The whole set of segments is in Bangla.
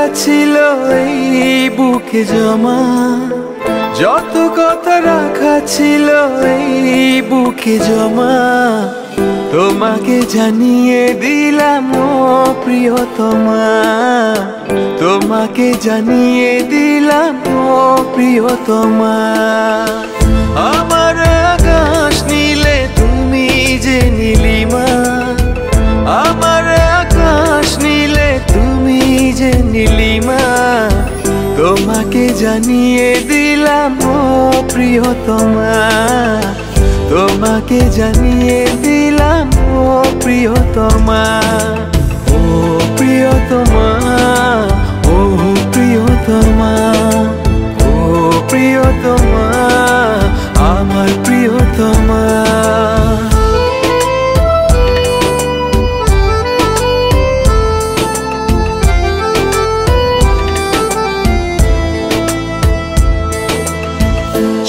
রাখা ছিল এই বুকে জমা, যত কথা রাখা ছিল এই বুকে জমা, তোমাকে জানিয়ে দিলাম ও প্রিয়তমা, তোমাকে জানিয়ে দিলাম ও প্রিয়তমা। আমার আকাশ নীলে তুমি যে নীলিমা, আমার আকাশ নীলে তুমি যে নীলিমা, তোমাকে জানিয়ে দিলাম ও প্রিয়তমা, তোমাকে জানিয়ে দিলাম ও প্রিয়তমা। ও প্রিয়তমা, ও প্রিয়তমা, ও প্রিয়তমা, আমার প্রিয়তমা।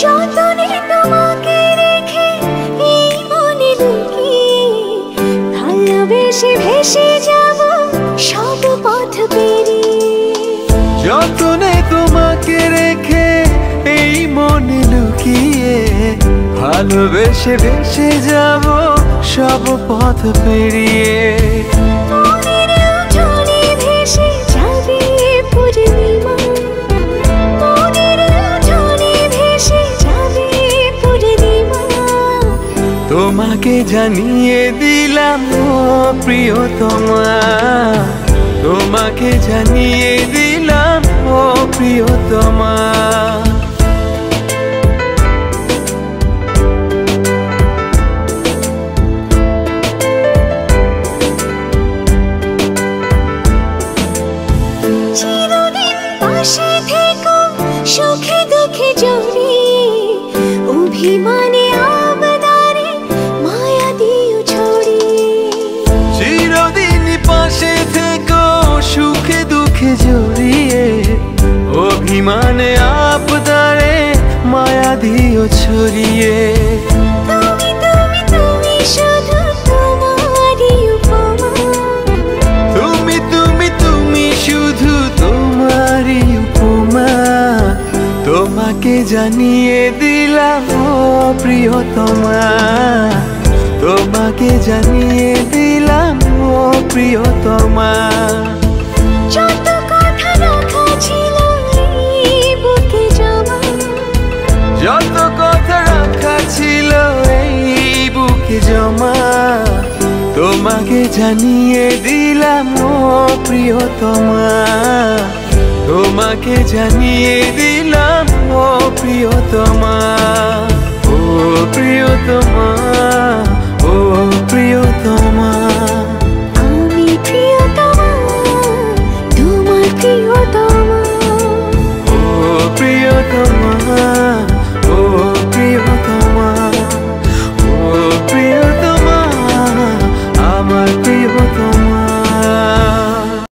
যতনে তোমাকে রেখে এই মনে লুকিয়ে, ভালোবেসে ভেসে যাব সব পথ পেরিয়ে। যতনে তোমাকে রেখে এই মনে লুকিয়ে, ভালোবেসে ভেসে যাব সব পথ পেরিয়ে। মনের উঠোনে ভেসে যাবে পূর্ণিমা, মনের উঠোনে ভেসে যাবে পূর্ণিমা, তোমাকে জানিয়ে দিলাম ও প্রিয়তমা, তোমাকে জানিয়ে দিলাম ও প্রিয়তমা। চিরদিন পাশে থেকো সুখে দুঃখে জড়িয়ে, অভিমানে আবদারে মায়া দিও ছড়িয়ে। চিরদিন পাশে থেকো সুখে দুঃখে জড়িয়ে, অভিমানে আবদারে মায়া দিও ছড়িয়ে। তুমি তুমি তুমি শুধু তোমারই উপমা, তুমি তুমি তুমি শুধু তোমারই উপমা, তোমাকে জানিয়ে দিলাম ও প্রিয়তমা, তোমাকে জানিয়ে দিলাম ও প্রিয়তমা। যত কথা রাখা ছিল এই বুকে জমা, যত কথা রাখা ছিল এই বুকে জমা, তোমাকে জানিয়ে দিলাম ও প্রিয়তমা, তোমাকে জানিয়ে দিলাম ও প্রিয়তমা, ও প্রিয়তমা।